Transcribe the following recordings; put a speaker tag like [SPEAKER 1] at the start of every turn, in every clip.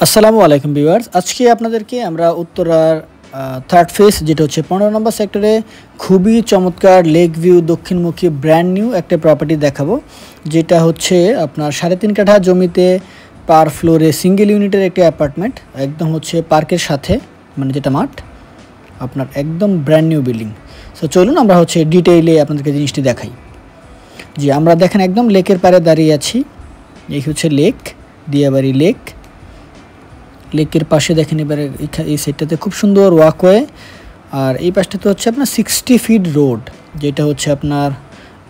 [SPEAKER 1] আসসালামু আলাইকুম ভিউয়ার্স, আজকে আপনাদেরকে আমরা উত্তরার থার্ড ফেজ যেটা হচ্ছে 15 নম্বর সেক্টরে খুবই চমৎকার লেক ভিউ দক্ষিণমুখী ব্র্যান্ড নিউ একটা প্রপার্টি দেখাবো, যেটা হচ্ছে আপনার 3.5 কাঠা জমিতে পার ফ্লোরে সিঙ্গেল ইউনিটের একটি অ্যাপার্টমেন্ট, একদম হচ্ছে পার্কের সাথে, মানে যেটা মাঠ, আপনার একদম ব্র্যান্ড নিউ বিল্ডিং। সো চলুন আমরা হচ্ছে ডিটেইলে আপনাদেরকে জিনিসটি দেখাই। জি, আমরা দেখেন একদম লেকের পাড়ে দাঁড়িয়ে আছি। এই হচ্ছে লেক, দিয়াবাড়ি লেক। লেকের পাশে দেখেন এবারে এই সাইডটাতে খুব সুন্দর ওয়াকওয়ে, আর এই পাশটাতে হচ্ছে আপনার 60 ফিট রোড, যেটা হচ্ছে আপনার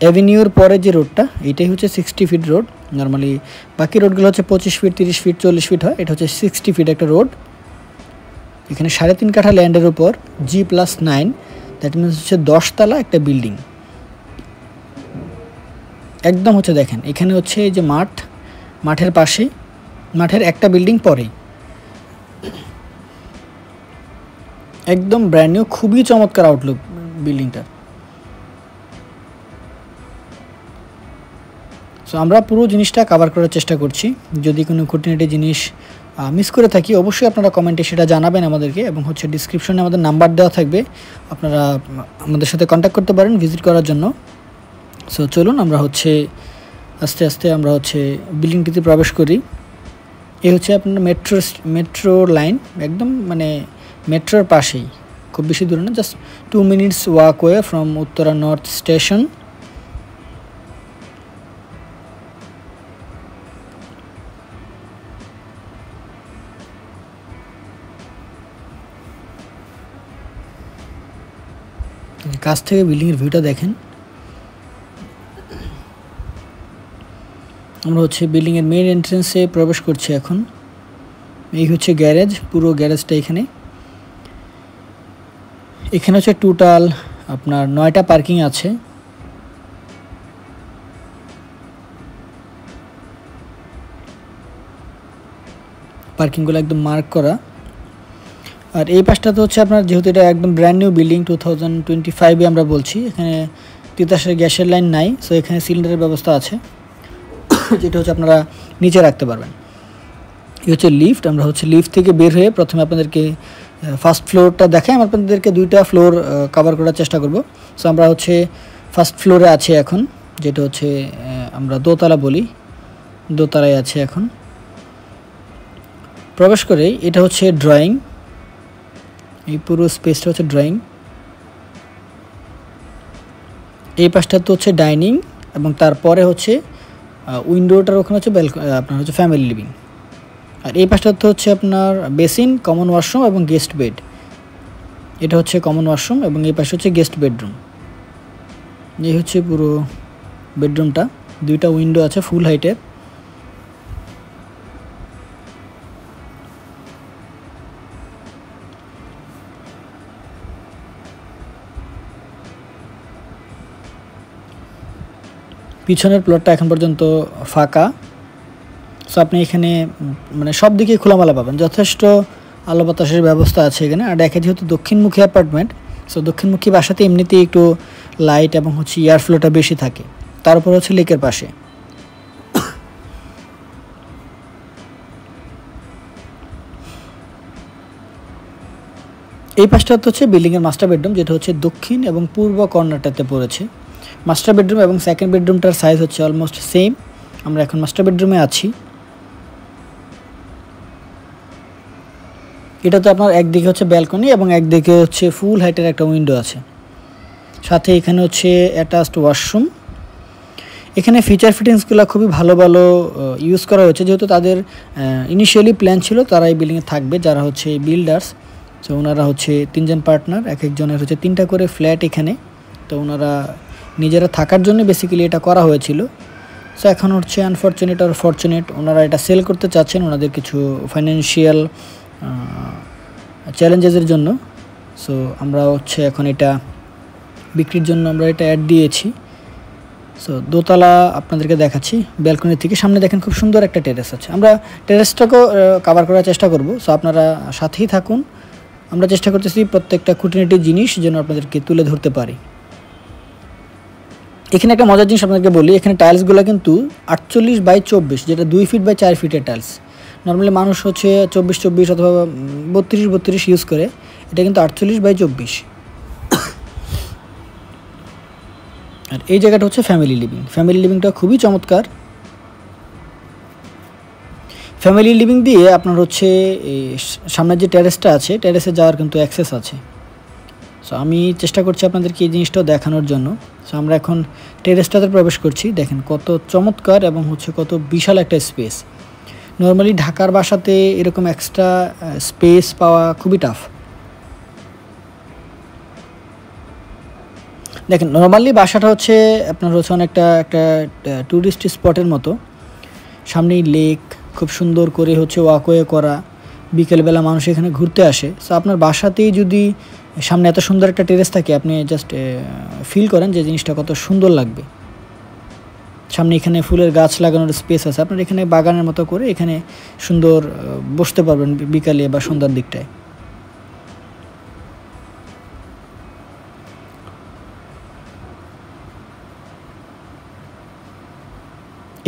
[SPEAKER 1] অ্যাভিনিউর পরে যে রোডটা, এটাই হচ্ছে 60 ফিট রোড। নর্মালি বাকি রোডগুলো হচ্ছে 25 ফিট, 30 ফিট, 40 ফিট হয়, এটা হচ্ছে 60 ফিট একটা রোড। এখানে 3.5 কাঠা ল্যান্ডের উপর G+9, দ্যাট মিনস হচ্ছে 10 তলা একটা বিল্ডিং। একদম হচ্ছে দেখেন এখানে হচ্ছে এই যে মাঠের পাশে, মাঠের একটা বিল্ডিং পরেই একদম ব্র্যান্ড নিউ, খুবই চমৎকার আউটলুক বিল্ডিংটার। সো আমরা পুরো জিনিসটা কভার করার চেষ্টা করছি। যদি কোনো খুঁটিনাটি জিনিস মিস করে থাকি অবশ্যই আপনারা কমেন্টে সেটা জানাবেন আমাদেরকে, এবং হচ্ছে ডিসক্রিপশনে আমাদের নাম্বার দেওয়া থাকবে, আপনারা আমাদের সাথে কন্ট্যাক্ট করতে পারেন ভিজিট করার জন্য। সো চলুন আমরা হচ্ছে আস্তে আস্তে আমরা হচ্ছে বিল্ডিংটিতে প্রবেশ করি। এই হচ্ছে আপনার মেট্রো লাইন, একদম মানে মেট্রোর পাশেই, খুব বেশি দূরে না, just 2 minutes walkway from Uttara north station. কাছ থেকে বিল্ডিংয়ের ভিউটা দেখেন। আমরা হচ্ছে বিল্ডিংয়ের মেইন এন্ট্রেন্সে প্রবেশ করছি এখন। এই হচ্ছে গ্যারেজ, পুরো গ্যারেজটা এখানে হচ্ছে টোটাল আপনার 9টা পার্কিং আছে। পার্কিংগুলো একদম মার্ক করা। আর এই পাশটাতে হচ্ছে আপনার, যেহেতু এটা একদম ব্র্যান্ড নিউ বিল্ডিং, 2025-এ আমরা বলছি, এখানে তিতাসের গ্যাসের লাইন নাই। সো এখানে সিলিন্ডারের ব্যবস্থা আছে, যেটা হচ্ছে আপনারা নিচে রাখতে পারবেন। এই হচ্ছে লিফট। আমরা হচ্ছে লিফট থেকে বের হয়ে প্রথমে আপনাদেরকে ফার্স্ট ফ্লোরটা দেখাই। আমরা আপনাদেরকে 2টা ফ্লোর কভার করার চেষ্টা করব। সো আমরা হচ্ছে ফার্স্ট ফ্লোরে আছি এখন, যেটা হচ্ছে আমরা দোতলা বলি, দোতলায় আছে এখন। প্রবেশ করেই এটা হচ্ছে ড্রয়িং, এই পুরো স্পেসটা হচ্ছে ড্রয়িং। এই পাশটা তো হচ্ছে ডাইনিং, এবং তারপরে হচ্ছে উইন্ডোটার ওখানে হচ্ছে আপনার হচ্ছে ফ্যামিলি লিভিং। আর এই পাশটা তো হচ্ছে আপনার বেসিন, কমন ওয়াশরুম এবং গেস্ট বেড। এটা হচ্ছে কমন ওয়াশরুম, এবং এই পাশে হচ্ছে গেস্ট বেডরুম। এই হচ্ছে পুরো বেডরুমটা, 2টা উইন্ডো আছে ফুল হাইটের। পিছনের প্লটটা এখন পর্যন্ত ফাঁকা। সো আপনি এখানে মানে সব দিকে খোলামেলা পাবেন, যথেষ্ট আলো বাতাসের ব্যবস্থা আছে এখানে। আর দেখে যেহেতু দক্ষিণমুখী অ্যাপার্টমেন্ট, সো দক্ষিণমুখী বাসাতে এমনিতেই একটু লাইট এবং হচ্ছে এয়ার ফ্লোটা বেশি থাকে, তার উপর হচ্ছে লেকের পাশে। এই পাশটা হচ্ছে বিল্ডিংয়ের মাস্টার বেডরুম, যেটা হচ্ছে দক্ষিণ এবং পূর্ব কর্নারটাতে পড়েছে। মাস্টার বেডরুম এবং সেকেন্ড বেডরুমটার সাইজ হচ্ছে অলমোস্ট সেম। আমরা এখন মাস্টার বেডরুমে আছি। এটা তো আপনার একদিকে হচ্ছে ব্যালকনি এবং একদিকে হচ্ছে ফুল হাইটের একটা উইন্ডো আছে, সাথে এখানে হচ্ছে অ্যাটাচড ওয়াশরুম। এখানে ফিচার ফিটিংসগুলো খুবই ভালো ভালো ইউজ করা হয়েছে, যেহেতু তাদের ইনিশিয়ালি প্ল্যান ছিল তারা এই বিল্ডিংয়ে থাকবে, যারা হচ্ছে বিল্ডার্স। তো ওনারা হচ্ছে 3জন পার্টনার, এক একজনের হচ্ছে 3টা করে ফ্ল্যাট এখানে। তো ওনারা নিজেরা থাকার জন্য বেসিক্যালি এটা করা হয়েছিল। সো এখন হচ্ছে আনফর্চুনেট আর ফর্চুনেট, ওনারা এটা সেল করতে চাচ্ছেন ওনাদের কিছু ফাইন্যান্সিয়াল চ্যালেঞ্জেসের জন্য। সো আমরা হচ্ছে এখন এটা বিক্রির জন্য আমরা এটা অ্যাড দিয়েছি। সো দোতলা আপনাদেরকে দেখাচ্ছি ব্যালকনি থেকে। সামনে দেখেন খুব সুন্দর একটা টেরেস আছে, আমরা টেরেসটাকেও কভার করার চেষ্টা করব। সো আপনারা সাথেই থাকুন, আমরা চেষ্টা করতেছি প্রত্যেকটা খুঁটিনাটি জিনিস যেন আপনাদেরকে তুলে ধরতে পারি। এখানে একটা মজার জিনিস আপনাদেরকে বলি, এখানে টাইলসগুলো কিন্তু 48 বাই 24, যেটা 2 ফিট বাই 4 ফিটের টাইলস। নর্মালি মানুষ হচ্ছে 24-24 অথবা 32-32 ইউজ করে, এটা কিন্তু 48/24। আর এই জায়গাটা হচ্ছে ফ্যামিলি লিভিং। ফ্যামিলি লিভিংটা খুবই চমৎকার। ফ্যামিলি লিভিং দিয়ে আপনার হচ্ছে সামনের যে টেরেসটা আছে, টেরেসে যাওয়ার কিন্তু অ্যাক্সেস আছে। সো আমি চেষ্টা করছি আপনাদেরকে এই জিনিসটাও দেখানোর জন্য। সো আমরা এখন টেরেসটাতে প্রবেশ করছি। দেখেন কত চমৎকার এবং হচ্ছে কত বিশাল একটা স্পেস। নর্মালি ঢাকার বাসাতে এরকম এক্সট্রা স্পেস পাওয়া খুবই টাফ। দেখেন নর্মালি বাসাটা হচ্ছে আপনার হচ্ছে অনেকটা একটা ট্যুরিস্ট স্পটের মতো। সামনেই লেক, খুব সুন্দর করে হচ্ছে ওয়াকওয়ে করা, বিকেলবেলা মানুষ এখানে ঘুরতে আসে। সো আপনার বাসাতেই যদি সামনে এত সুন্দর একটা টেরেস থাকে, আপনি জাস্ট ফিল করেন যে জিনিসটা কত সুন্দর লাগবে। সামনে এখানে ফুলের গাছ লাগানোর স্পেস আছে, আপনার এখানে বাগানের মতো করে এখানে সুন্দর বসতে পারবেন বিকালে বা সন্ধ্যার দিকটায়।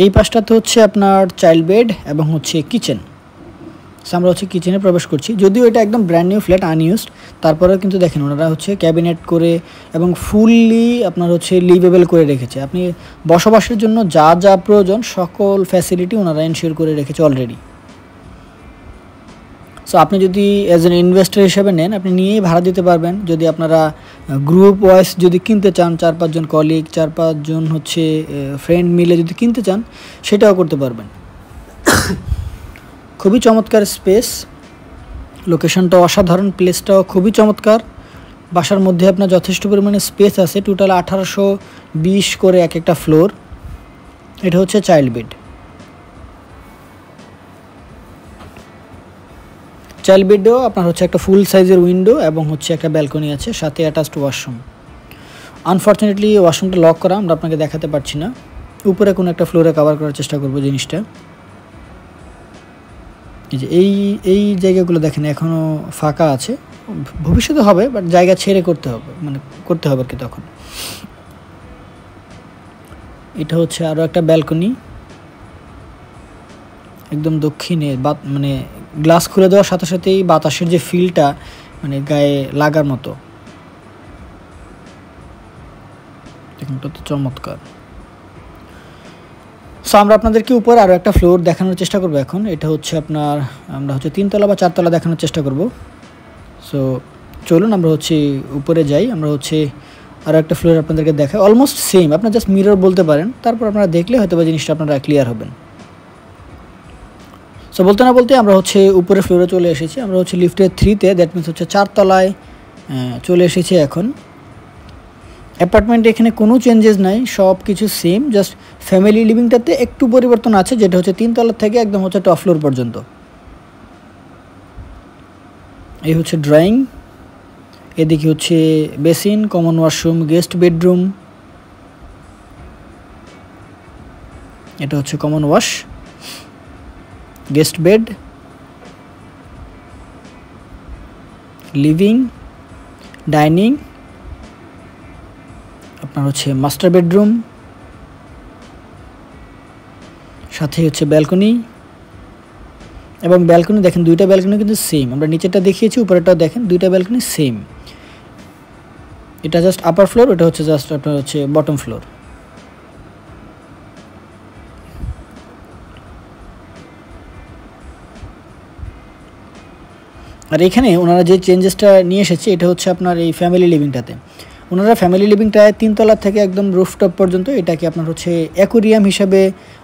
[SPEAKER 1] এই পাশটাতে হচ্ছে আপনার চাইল্ড বেড এবং হচ্ছে কিচেন। আমরা হচ্ছে কিচেনে প্রবেশ করছি। যদিও এটা একদম ব্র্যান্ড নিউ ফ্ল্যাট, আনইউজড, তারপরেও কিন্তু দেখেন ওনারা হচ্ছে ক্যাবিনেট করে এবং ফুললি আপনার হচ্ছে লিভেবল করে রেখেছে। আপনি বসবাসের জন্য যা যা প্রয়োজন সকল ফ্যাসিলিটি ওনারা এনশিওর করে রেখেছে অলরেডি। সো আপনি যদি অ্যাজ এন ইনভেস্টর হিসেবে নেন, আপনি নিয়েই ভাড়া দিতে পারবেন। যদি আপনারা গ্রুপ ওয়াইজ যদি কিনতে চান, 4-5 জন কলিগ, 4-5 জন হচ্ছে ফ্রেন্ড মিলে যদি কিনতে চান, সেটাও করতে পারবেন। খুবই চমৎকার স্পেস, লোকেশনটা অসাধারণ, প্লেসটাও খুবই চমৎকার। বাসার মধ্যে আপনার যথেষ্ট পরিমাণে স্পেস আছে। টোটাল 1820 করে এক একটা ফ্লোর। এটা হচ্ছে চাইল্ড বেড। চাইল্ড বেডেও আপনার হচ্ছে একটা ফুল সাইজের উইন্ডো এবং হচ্ছে একটা ব্যালকনি আছে, সাথে অ্যাটাচড ওয়াশরুম। আনফর্চুনেটলি ওয়াশরুমটা লক করা, আমরা আপনাকে দেখাতে পারছি না। উপরে কোনো একটা ফ্লোরে কভার করার চেষ্টা করবো জিনিসটা। এই যে এই জায়গাগুলো দেখেন এখনও ফাঁকা আছে, ভবিষ্যতে হবে, বাট জায়গা ছেড়ে করতে হবে, মানে করতে হবে আর কি তখন। এটা হচ্ছে আরও একটা ব্যালকনি, একদম দক্ষিণে, মানে গ্লাস খুলে দেওয়ার সাথে সাথেই বাতাসের যে ফিলটা মানে গায়ে লাগার মতো, দেখুন কত চমৎকার। সো আমরা আপনাদেরকে উপরে আরও একটা ফ্লোর দেখানোর চেষ্টা করবো এখন। এটা হচ্ছে আপনার, আমরা হচ্ছে 3 তলা বা 4 তলা দেখানোর চেষ্টা করব। সো চলুন আমরা হচ্ছে উপরে যাই। আমরা হচ্ছে আরও একটা ফ্লোর আপনাদেরকে দেখাই, অলমোস্ট সেম, আপনার জাস্ট মিরর বলতে পারেন। তারপর আপনারা দেখলে হয়তো বা জিনিসটা আপনারা ক্লিয়ার হবেন। সো বলতে না বলতে আমরা হচ্ছে উপরে ফ্লোরে চলে এসেছি। আমরা হচ্ছে লিফটের 3-তে, দ্যাট মিনস হচ্ছে 4 তলায় চলে এসেছি এখন। অ্যাপার্টমেন্টে এখানে কোনো চেঞ্জেস নাই, সব কিছু সেম, জাস্ট ফ্যামিলি লিভিংটাতে একটু পরিবর্তন আছে, যেটা হচ্ছে 3 তলার থেকে একদম হচ্ছে টপ ফ্লোর পর্যন্ত। এই হচ্ছে ড্রয়িং, এদিকে হচ্ছে basin, common washroom, guest bedroom. এটা হচ্ছে common wash, guest bed, living, dining, আপনার হচ্ছে মাস্টার বেডরুম, সাথে হচ্ছে ব্যালকনি। এবং ব্যালকনি দেখেন, দুইটা ব্যালকনি কিন্তু সেম। আমরা নিচেরটা দেখিয়েছি, উপরেরটাও দেখেন, দুইটা ব্যালকনি সেম। এটা জাস্ট আপার ফ্লোর, এটা হচ্ছে জাস্ট আপনার হচ্ছে বটম ফ্লোর। আর এখানে ওনারা যে চেঞ্জেসটা নিয়ে এসেছে, এটা হচ্ছে আপনার এই ফ্যামিলি লিভিংটাতে। ওনারা ফ্যামিলি লিভিংটায় 3 তলা থেকে একদম রুফটপ পর্যন্ত এটাকে আপনার হচ্ছে অ্যাকোরিয়াম হিসাবে,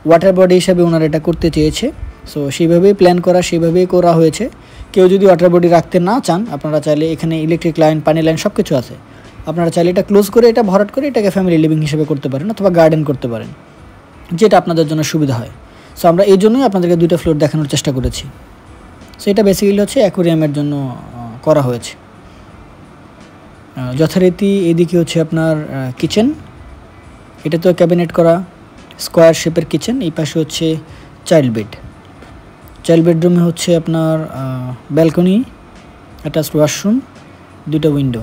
[SPEAKER 1] ওয়াটার বডি হিসাবে ওনারা এটা করতে চেয়েছে। সো সেইভাবেই প্ল্যান করা, সেইভাবেই করা হয়েছে। কেউ যদি ওয়াটার বডি রাখতে না চান, আপনারা চাইলে এখানে ইলেকট্রিক লাইন, পানি লাইন সব কিছু আছে। আপনারা চাইলে এটা ক্লোজ করে, এটা ভরাট করে এটাকে ফ্যামিলি লিভিং হিসেবে করতে পারেন, অথবা গার্ডেন করতে পারেন, যেটা আপনাদের জন্য সুবিধা হয়। সো আমরা এই জন্যই আপনাদেরকে 2টা ফ্লোর দেখানোর চেষ্টা করেছি। সো এটা বেসিক্যালি হচ্ছে অ্যাকোরিয়ামের জন্য করা হয়েছে। যথারীতি এদিকে হচ্ছে আপনার কিচেন, এটা তো ক্যাবিনেট করা স্কোয়ার শেপের কিচেন। এই পাশে হচ্ছে চাইল্ড বেড। চাইল্ড বেডরুমে হচ্ছে আপনার ব্যালকনি, অ্যাটাচড ওয়াশরুম, 2টা উইন্ডো।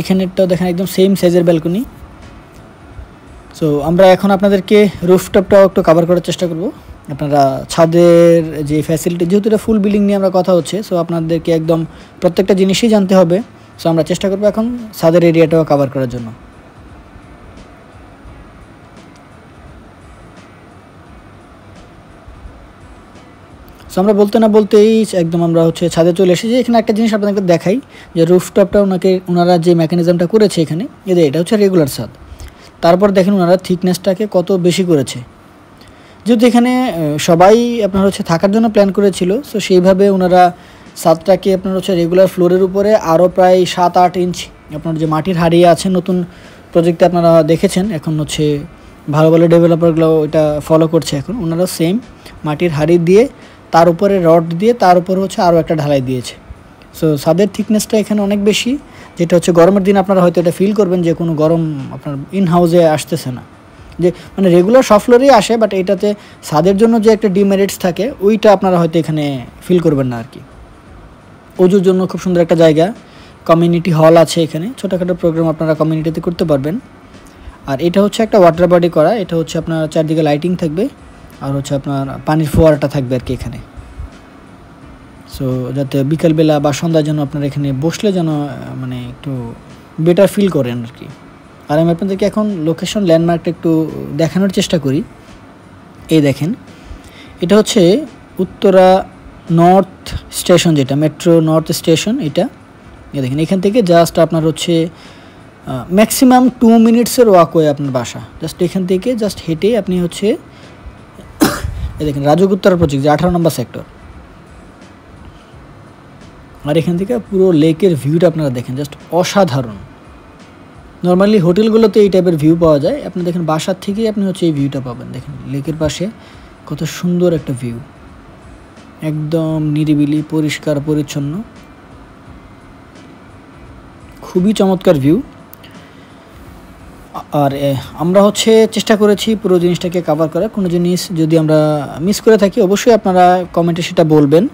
[SPEAKER 1] এখানেরটাও দেখেন একদম সেম সাইজের ব্যালকনি। সো আমরা এখন আপনাদেরকে রুফটপটাও একটু কভার করার চেষ্টা করব। আপনারা ছাদের যে ফ্যাসিলিটি, যেহেতু এটা ফুল বিল্ডিং নিয়ে আমরা কথা হচ্ছে, সো আপনাদেরকে একদম প্রত্যেকটা জিনিসই জানতে হবে। সো আমরা চেষ্টা করবো এখন ছাদের এরিয়াটাও কভার করার জন্য। সো আমরা বলতে না বলতেই একদম আমরা হচ্ছে ছাদে চলে এসেছি। এখানে একটা জিনিস আপনাদেরকে দেখাই যে রুফটপটা ওনারা যে মেকানিজমটা করেছে এখানে, এটা হচ্ছে রেগুলার ছাদ। তারপর দেখেন ওনারা থিকনেসটাকে কত বেশি করেছে। যেহেতু এখানে সবাই আপনার হচ্ছে থাকার জন্য প্ল্যান করেছিল, সো সেইভাবে ওনারা ছাদটাকে আপনার হচ্ছে রেগুলার ফ্লোরের উপরে আরও প্রায় 7-8 ইঞ্চ আপনার যে মাটির হাড়িয়ে আছে, নতুন প্রজেক্টে আপনারা দেখেছেন, এখন হচ্ছে ভালো ভালো ডেভেলপারগুলো এটা ফলো করছে। এখন ওনারা সেম মাটির হাড়ি দিয়ে তার উপরে রড দিয়ে তার উপরে হচ্ছে আরও একটা ঢালাই দিয়েছে। সো ছাদের থিকনেসটা এখানে অনেক বেশি, যেটা হচ্ছে গরমের দিন আপনারা হয়তো এটা ফিল করবেন যে কোনো গরম আপনার ইন হাউসে আসতেছে না, যে মানে রেগুলার সব ফ্লোরেই আসে, বাট এটাতে ছাদের জন্য যে একটা ডিমেরিটস থাকে ওইটা আপনারা হয়তো এখানে ফিল করবেন না আর কি। ওজুর জন্য খুব সুন্দর একটা জায়গা, কমিউনিটি হল আছে এখানে, ছোটোখাটো প্রোগ্রাম আপনারা কমিউনিটিতে করতে পারবেন। আর এটা হচ্ছে একটা ওয়াটার বডি করা, এটা হচ্ছে আপনার চারদিকে লাইটিং থাকবে, আর হচ্ছে আপনার পানির ফোয়ারাটা থাকবে আর কি এখানে। সো যাতে বিকালবেলা বা সন্ধ্যার জন্য আপনারা এখানে বসলে যেন মানে একটু বেটার ফিল করেন আর কি। আর আমি আপনাদেরকে এখন লোকেশন ল্যান্ডমার্কটা একটু দেখানোর চেষ্টা করি। এই দেখেন, এটা হচ্ছে উত্তরা নর্থ স্টেশন, যেটা মেট্রো নর্থ স্টেশন। এটা দেখেন, এখান থেকে জাস্ট আপনার হচ্ছে ম্যাক্সিমাম 2 মিনিটসের ওয়াকওয়ে আপনার বাসা। জাস্ট এখান থেকে জাস্ট হেঁটে আপনি হচ্ছে এই দেখেন রাজগুত্তরা প্রজেক্ট, যে 18 নম্বর সেক্টর। আর এখান থেকে পুরো লেকের ভিউটা আপনারা দেখেন, জাস্ট অসাধারণ। নর্মালি হোটেলগুলোতে এই টাইপের ভিউ পাওয়া যায়, আপনি দেখেন বাসার থেকেই আপনি হচ্ছে এই ভিউটা পাবেন। দেখেন লেকের পাশে কত সুন্দর একটা ভিউ, একদম নিরিবিলি, পরিষ্কার পরিচ্ছন্ন, খুবই চমৎকার ভিউ। আর আমরা হচ্ছে চেষ্টা করেছি পুরো জিনিসটাকে কভার করার। কোনো জিনিস যদি আমরা মিস করে থাকি অবশ্যই আপনারা কমেন্টে সেটা বলবেন।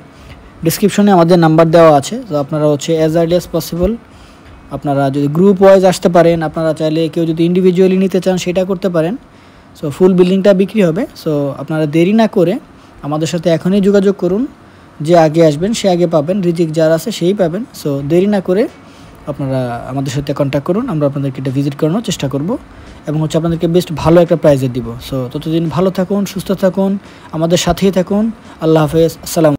[SPEAKER 1] ডিসক্রিপশনে আমাদের নাম্বার দেওয়া আছে, তো আপনারা হচ্ছে অ্যাজ আর্লি অ্যাজ পসিবল আপনারা যদি গ্রুপ ওয়াইজ আসতে পারেন, আপনারা চাইলে কেউ যদি ইন্ডিভিজুয়ালি নিতে চান সেটা করতে পারেন। সো ফুল বিল্ডিংটা বিক্রি হবে, সো আপনারা দেরি না করে আমাদের সাথে এখনই যোগাযোগ করুন। যে আগে আসবেন সে আগে পাবেন, রিজিক যার আছে সেই পাবেন। সো দেরি না করে আপনারা আমাদের সাথে কন্ট্যাক্ট করুন, আমরা আপনাদেরকে এটা ভিজিট করানোর চেষ্টা করব এবং হচ্ছে আপনাদেরকে বেস্ট ভালো একটা প্রাইজে দিব। সো ততদিন ভালো থাকুন, সুস্থ থাকুন, আমাদের সাথেই থাকুন। আল্লাহ হাফেজ, আসসালাম।